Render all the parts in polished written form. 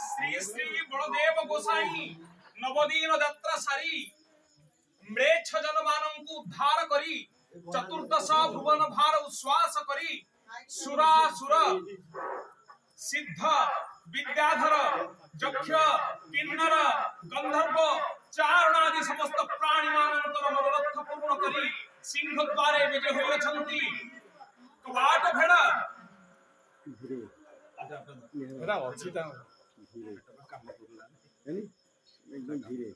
শ্রী শ্রী বলদেব গোসাই নবদিন যাত্রা সারি ম্লেচ্ছ জনমানଙ୍କୁ উদ্ধার করি চতুর্দশ ভুবন ভার উচ্ছ্বাস করি সুরাসুর সিদ্ধ বিদ্যাধর যক্ষ কিন্নর গন্ধর্ব চারণাদি সমস্ত প্রাণী মানଙ୍କର মনোরথ পূর্ণ করি সিংহ দ্বারে বিজয় হইছন্তি কবাট ভেড়া এরা ଅଛି ତା কাম করলা একদম ধীরে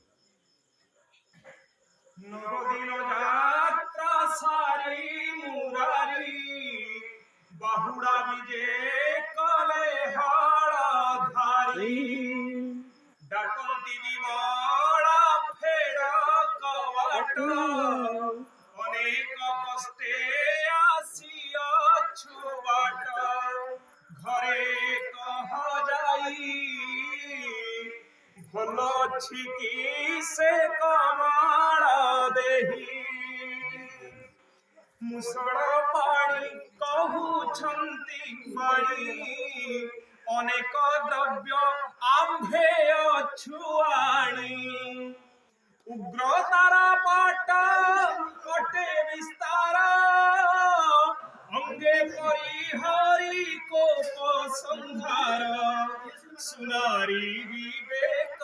নবদিন যাত্রা সারি মুরারি বাহুড়া বিজে কলে হলধারি ডাকন্তি বিমলা ফের কবাট অনেক কষ্টে আসিয়াছু বাট ঘরে কহ যাই ଭଲ ଅଛି କି ସେ କମାଳ ଦେହି ମୁଷଳ ପାଣି କହୁଛନ୍ତି ପାଣି ଅନେକ ଦ୍ରବ୍ୟ ଆମ୍ଭେ ଅଛୁ ଆଣି ଉଗ୍ରତାର ପାଟ କଟେ ବିସ୍ତାର অঙ্গে পরিহরি কোপ সংহার সুনারী বিবেক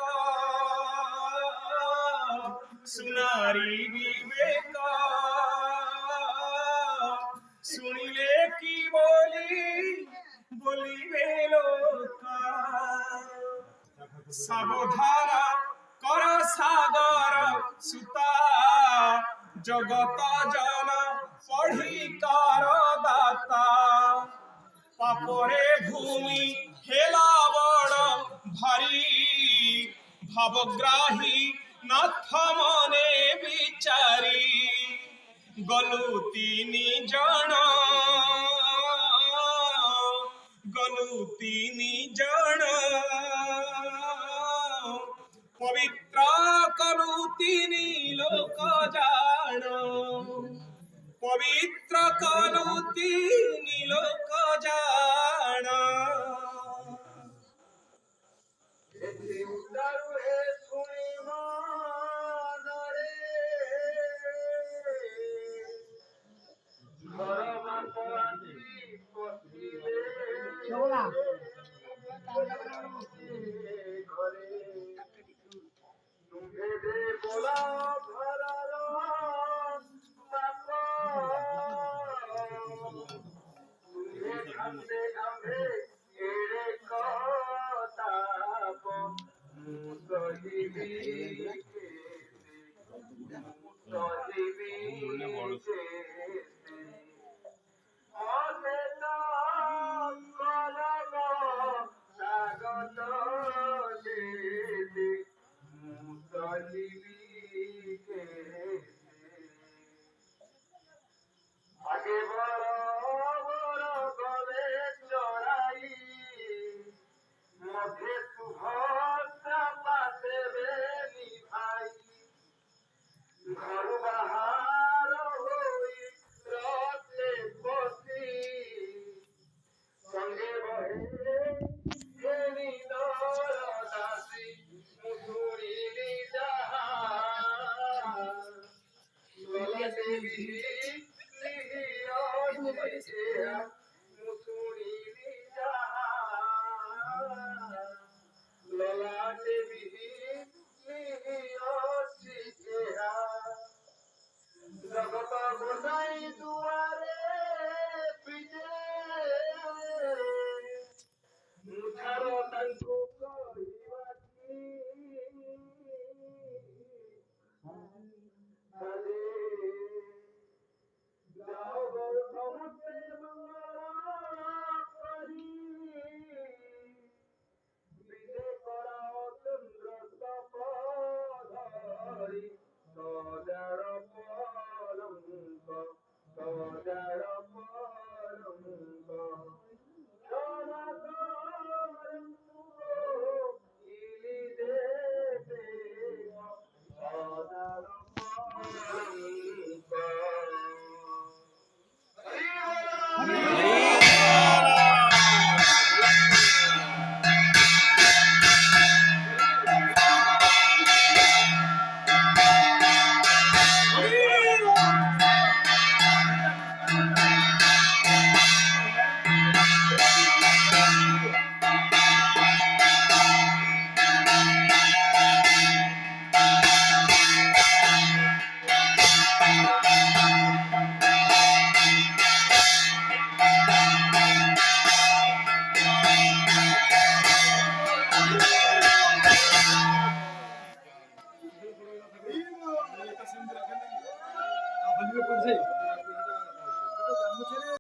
শুনিলে কি বলিবে লোক সাবধান কর সাগর সুতা জগত জন পঢ়ি কর দাতা পাপরে ভূমি হেলা বড় ভারী ভাবগ্রাহী নাথ মনে বিচারি গলু তিনি জন পবিত্র করু তিনি লোক জাণ পবিত্র করু তিনি লোক জাণ Amen.